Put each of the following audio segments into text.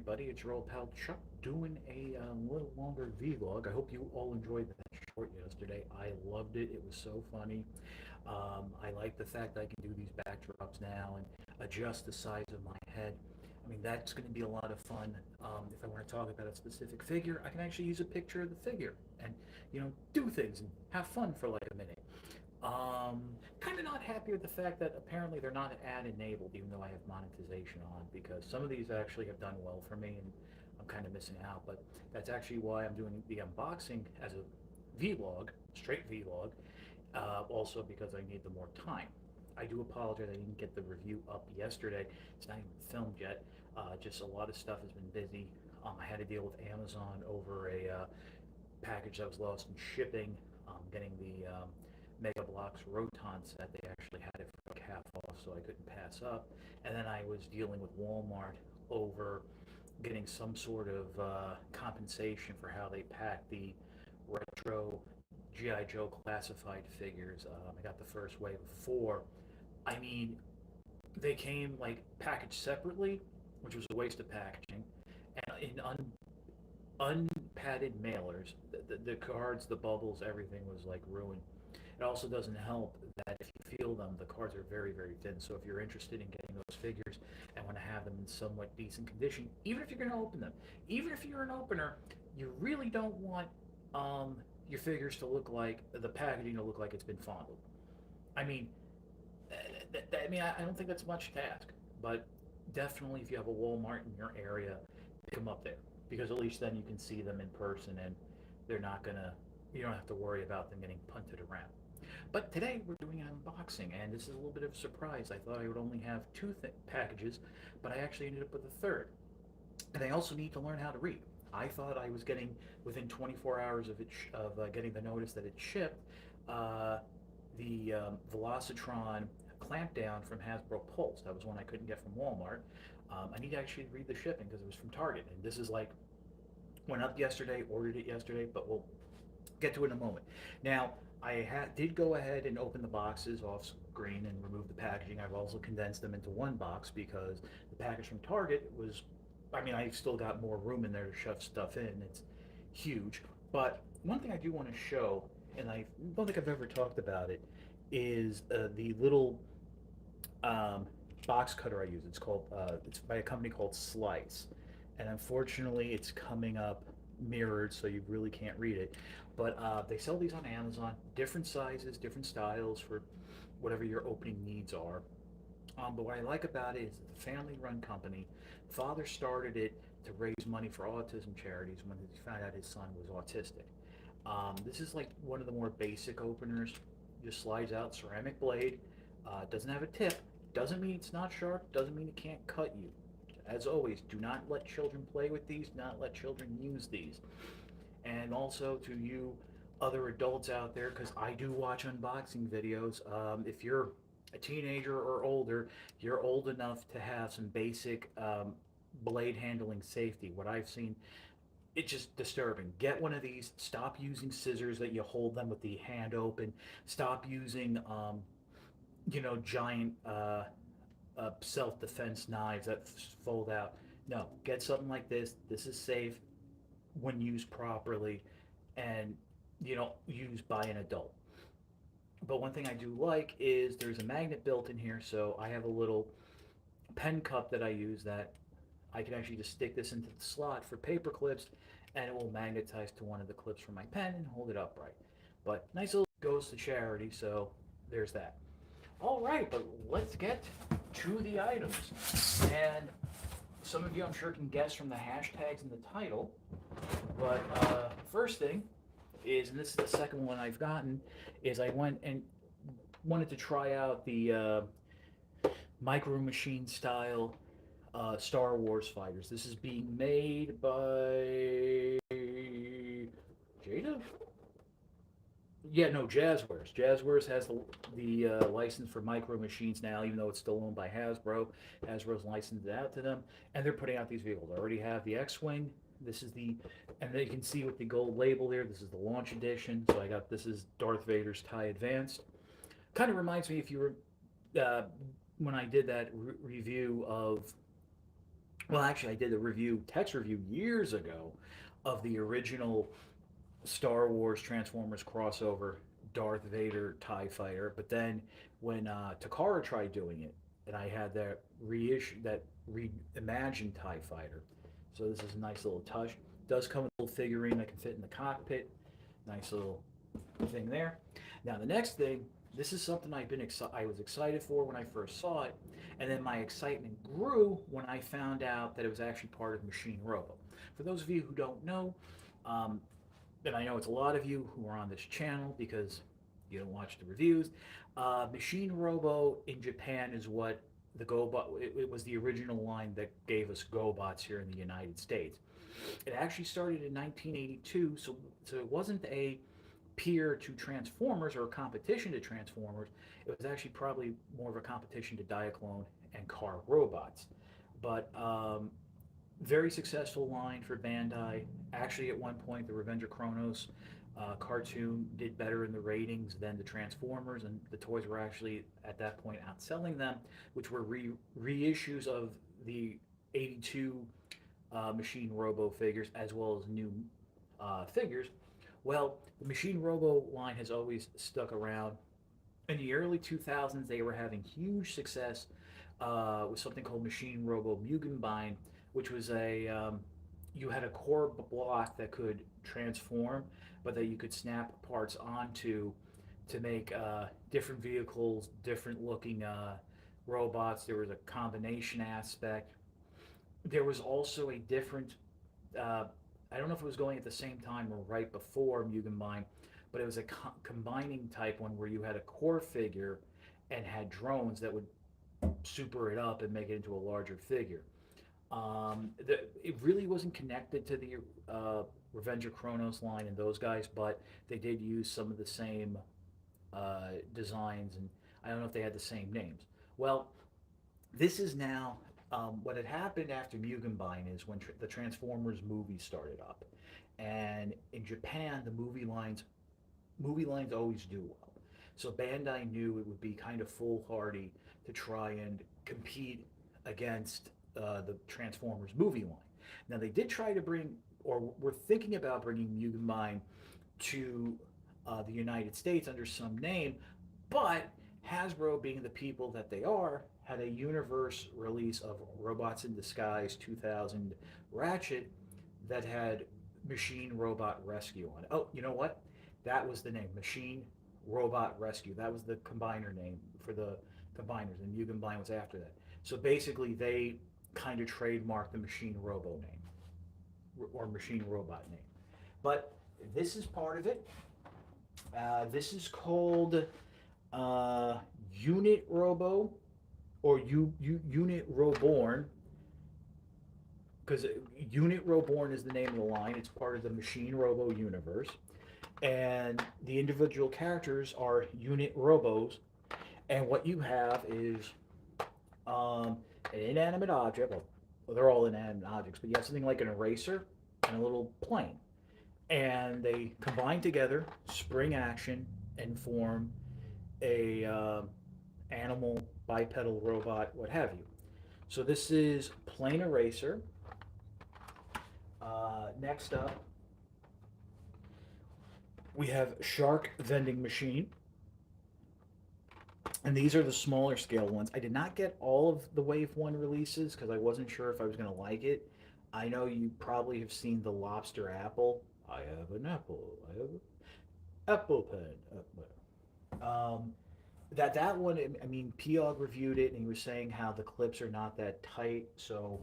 everybody. It's your old pal Chuck doing a little longer vlog. I hope you all enjoyed that short yesterday. I loved it. It was so funny. I like the fact that I can do these backdrops now and adjust the size of my head. I mean, that's going to be a lot of fun. If I want to talk about a specific figure, I can actually use a picture of the figure and, do things and have fun for like a minute. Kind of not happy with the fact that apparently they're not ad enabled, even though I have monetization on, because some of these actually have done well for me, and I'm kind of missing out. But that's actually why I'm doing the unboxing as a vlog, straight vlog. Also because I need the more time. I do apologize I didn't get the review up yesterday. It's not even filmed yet. Just a lot of stuff has been busy. I had to deal with Amazon over a package that was lost in shipping. Getting the Mega Bloks Roton set. They actually had it for like half off, so I couldn't pass up. And then I was dealing with Walmart over getting some sort of compensation for how they packed the retro GI Joe classified figures. I got the first wave of four. I mean, they came like packaged separately, which was a waste of packaging, and in unpadded mailers. The cards, the bubbles, everything was like ruined. It also doesn't help that if you feel them, the cards are very, very thin. So if you're interested in getting those figures and want to have them in somewhat decent condition, even if you're going to open them, even if you're an opener, you really don't want your figures to look like the packaging to look like it's been fondled. I mean, I don't think that's much to ask, but definitely if you have a Walmart in your area, pick them up there because at least then you can see them in person and they're not gonna. You don't have to worry about them getting punted around. But today we're doing an unboxing, and this is a little bit of a surprise. I thought I would only have two packages, but I actually ended up with a third. And I also need to learn how to read. I thought I was getting within 24 hours of getting the notice that it shipped uh, the Velocitron clamp down from Hasbro Pulse. That was one I couldn't get from Walmart. I need to actually read the shipping because it was from Target, and this is like went up yesterday, ordered it yesterday, but we'll get to it in a moment. Now, did go ahead and open the boxes off screen and remove the packaging. I've also condensed them into one box because the package from Target was, I mean, I still got more room in there to shove stuff in. It's huge. But one thing I do want to show, and I don't think I've ever talked about it, is the little um, box cutter I use. It's by a company called Slice, and unfortunately, it's coming up mirrored, so you really can't read it. But they sell these on Amazon, different sizes, different styles for whatever your opening needs are. But what I like about it is it's a family-run company. Father started it to raise money for autism charities when he found out his son was autistic. This is like one of the more basic openers. Just slides out, ceramic blade. Doesn't have a tip. Doesn't mean it's not sharp. Doesn't mean it can't cut you. As always, do not let children play with these. Do not let children use these. And also to you other adults out there, because I do watch unboxing videos. If you're a teenager or older, you're old enough to have some basic blade handling safety. What I've seen, it's just disturbing. Get one of these. Stop using scissors that you hold them with the hand open. Stop using, giant self-defense knives that fold out. No, get something like this. This is safe when used properly and used by an adult. But one thing I do like is there's a magnet built in here, so I have a little pen cup that I use that I can actually just stick this into the slot for paper clips and it will magnetize to one of the clips from my pen and hold it upright. But nice little goes to charity, so there's that. All right, but let's get to the items. And some of you, I'm sure, can guess from the hashtags in the title. But first thing is, and this is the second one I've gotten, is I went and wanted to try out the Micro Machine style Star Wars fighters. This is being made by Jada? Yeah, no, Jazzwares. Jazzwares has the license for Micro Machines now, even though it's still owned by Hasbro. Hasbro's licensed it out to them, and they're putting out these vehicles. I already have the X-Wing. This is and you can see with the gold label there, this is the launch edition. So this is Darth Vader's TIE Advanced. Kind of reminds me, if you were, when I did that review of Well, actually, I did a review, text review years ago of the original Star Wars Transformers crossover Darth Vader TIE fighter. But then when Takara tried doing it, and I had that reissue, that reimagined TIE fighter. So this is a nice little touch. Does come with a little figurine that can fit in the cockpit. Nice little thing there. Now the next thing, this is something I was excited for when I first saw it, and then my excitement grew when I found out that it was actually part of Machine Robo. For those of you who don't know, um, and I know it's a lot of you who are on this channel because you don't watch the reviews. Machine Robo in Japan is what the GoBot. It was the original line that gave us GoBots here in the United States. It actually started in 1982, so it wasn't a peer to Transformers or a competition to Transformers. It was actually probably more of a competition to Diaclone and Car Robots. But very successful line for Bandai. Actually, at one point, the Revenger Chronos cartoon did better in the ratings than the Transformers, and the toys were actually at that point outselling them, which were reissues of the '82 Machine Robo figures as well as new figures. Well, the Machine Robo line has always stuck around. In the early 2000s, they were having huge success with something called Machine Robo Mugenbein, which was you had a core block that could transform, but that you could snap parts onto to make different vehicles, different looking robots. There was a combination aspect. There was also a different, uh, I don't know if it was going at the same time or right before Mugenbein, but it was a combining type one where you had a core figure and had drones that would super it up and make it into a larger figure. It really wasn't connected to the Revenger Chronos line and those guys, but they did use some of the same designs, and I don't know if they had the same names. Well, this is now what had happened after Mugenbein is when the Transformers movie started up, and in Japan the movie lines always do well. So Bandai knew it would be kind of foolhardy to try and compete against the Transformers movie line. Now they did try to bring, or were thinking about bringing Mugenbein to the United States under some name, but Hasbro, being the people that they are, had a universe release of Robots in Disguise 2000 Ratchet that had Machine Robot Rescue on it. Oh, you know what? That was the name, Machine Robot Rescue. That was the combiner name for the combiners, and Mugenbein was after that. So basically, they kind of trademarked the Machine Robo name or Machine Robot name. But this is part of it. This is called uh, Unit Robo or Unit Roborn, because Unit Roborn is the name of the line. It's part of the Machine Robo universe, and the individual characters are Unit Robos. And what you have is an inanimate object. Well, they're all inanimate objects, but you have something like an eraser and a little plane, and they combine together, spring action, and form a animal, bipedal robot, what have you. So this is plane eraser. Next up, we have shark vending machine, and these are the smaller scale ones. I did not get all of the Wave 1 releases because I wasn't sure if I was going to like it. I know you probably have seen the lobster apple. I have an apple. I have an apple pen. That one, I mean, Piog reviewed it and he was saying how the clips are not that tight. So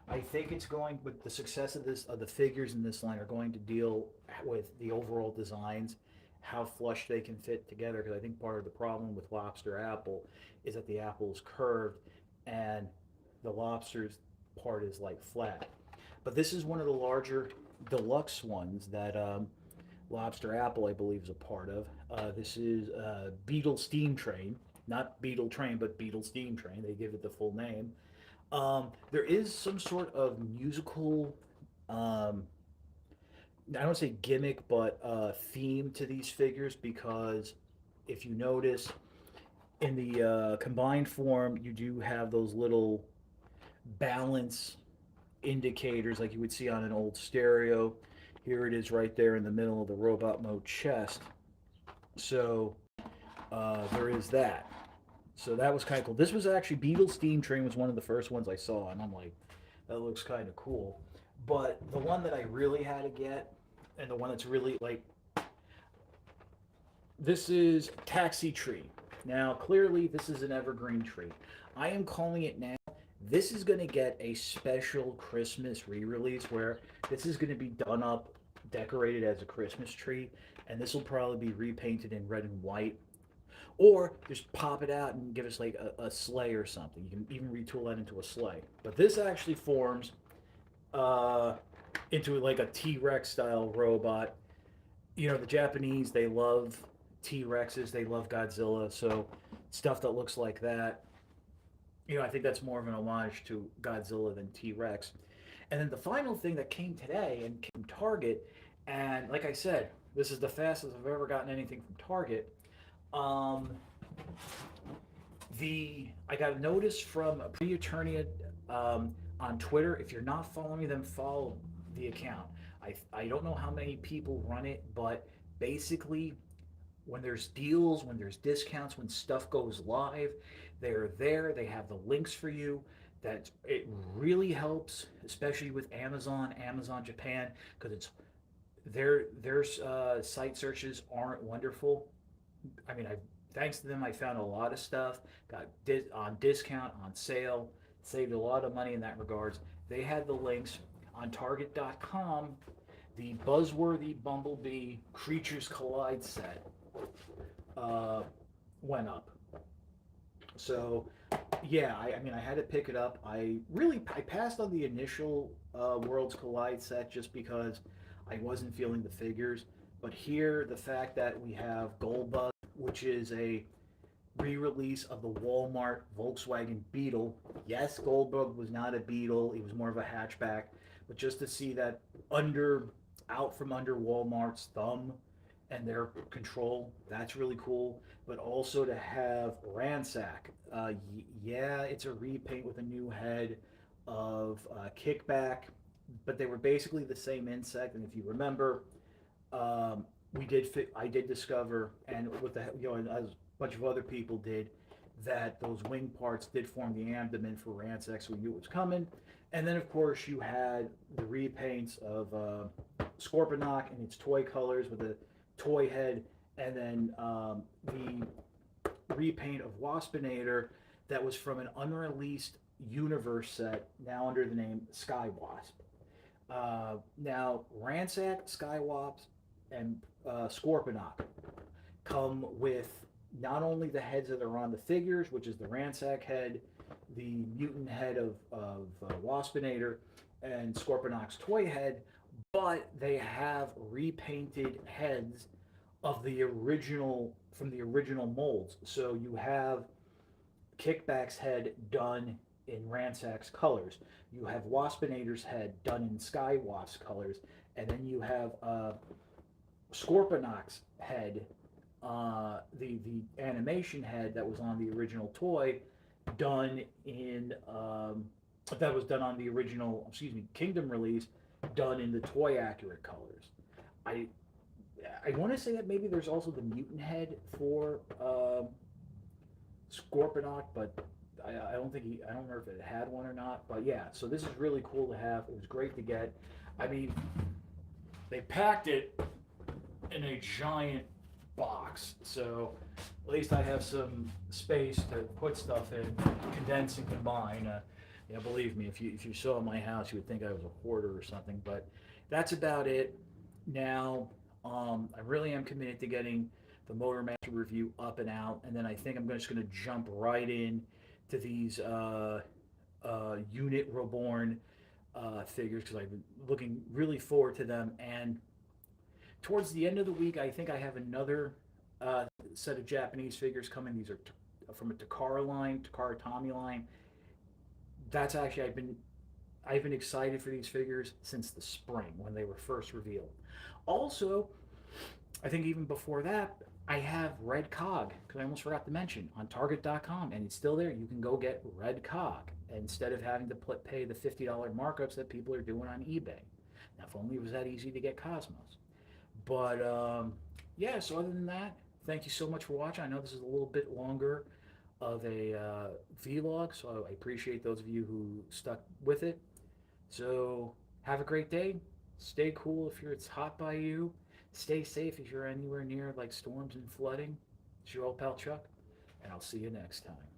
I think it's going with the success of this, of the figures in this line are going to deal with the overall designs, how flush they can fit together. Because I think part of the problem with lobster apple is that the apple is curved and the lobster's part is like flat. But this is one of the larger deluxe ones that Lobster Apple, I believe, is a part of. This is Beetle Steam Train, not Beetle Train, but Beetle Steam Train. They give it the full name. There is some sort of musical, I don't say gimmick, but theme to these figures because if you notice in the combined form, you do have those little balance indicators like you would see on an old stereo. Here it is right there in the middle of the robot mode chest. So there is that. So that was kind of cool. This was actually Beetle Steam Train was one of the first ones I saw, and I'm like, that looks kind of cool. But the one that I really had to get, and the one that's really like, this is Taxi Tree. Now, clearly, this is an evergreen tree. I am calling it now. This is going to get a special Christmas re release where this is going to be done up, decorated as a Christmas tree, and this will probably be repainted in red and white. Or just pop it out and give us like a sleigh or something. You can even retool that into a sleigh. But this actually forms uh, into like a T Rex style robot. You know, the Japanese, they love T Rexes, they love Godzilla, so stuff that looks like that. You know, I think that's more of an homage to Godzilla than T Rex. And then the final thing that came today and came from Target, and like I said, this is the fastest I've ever gotten anything from Target. Um, I got a notice from a pretty attorney on Twitter. If you're not following them, follow the account. I don't know how many people run it, but basically, when there's deals, when there's discounts, when stuff goes live, they're there. They have the links for you. That it really helps, especially with Amazon Japan, because it's their site searches aren't wonderful. I mean, I thanks to them, I found a lot of stuff. Got on discount, on sale, saved a lot of money in that regards. They had the links on Target.com. The buzzworthy Bumblebee Creatures Collide set uh, went up. So yeah, I mean, I had to pick it up. I passed on the initial Worlds Collide set just because I wasn't feeling the figures. But here, the fact that we have Goldbug, which is a re-release of the Walmart Volkswagen Beetle. Yes, Goldbug was not a Beetle; he was more of a hatchback. But just to see that under out from under Walmart's thumb and their control, that's really cool. But also to have Ransack. Yeah, it's a repaint with a new head of Kickback, but they were basically the same insect. And if you remember, I did discover, and with the as a bunch of other people did, that those wing parts did form the abdomen for Ransack, so we knew it was coming. And then, of course, you had the repaints of Scorponok in its toy colors with a toy head, and then the repaint of Waspinator that was from an unreleased universe set, now under the name Sky Wasp. Now, Ransack, Skywasp, and Scorponok come with not only the heads that are on the figures, which is the Ransack head, the mutant head of Waspinator, and Scorponok's toy head, but they have repainted heads of the original from the original molds. So you have Kickback's head done in Ransack's colors. You have Waspinator's head done in Sky Wasp's colors, and then you have Scorponok's head, the animation head that was on the original toy, done in that was done on the original, excuse me, Kingdom release, done in the toy accurate colors. I I want to say that maybe there's also the mutant head for Scorponok, but I don't think I don't remember if it had one or not. But yeah, so this is really cool to have. It was great to get. I mean, they packed it in a giant box, so at least I have some space to put stuff in, condense and combine. Yeah, believe me, if you saw my house, you would think I was a hoarder or something. But that's about it. Now, I really am committed to getting the Motormaster review up and out, and then I think I'm just going to jump right in to these Unit Reborn figures because I've been looking really forward to them. And towards the end of the week, I think I have another set of Japanese figures coming. These are from a Takara line, Takara Tommy line. That's actually I've been excited for these figures since the spring when they were first revealed. Also, I think even before that, I have Red Cog, because I almost forgot to mention, on Target.com, and it's still there. You can go get Red Cog instead of having to pay the $50 markups that people are doing on eBay. Now, if only it was that easy to get Cosmos. But yeah, so other than that, thank you so much for watching. I know this is a little bit longer of a vlog, so I appreciate those of you who stuck with it. So have a great day. Stay cool if it's hot by you. Stay safe if you're anywhere near like storms and flooding. It's your old pal Chuck, and I'll see you next time.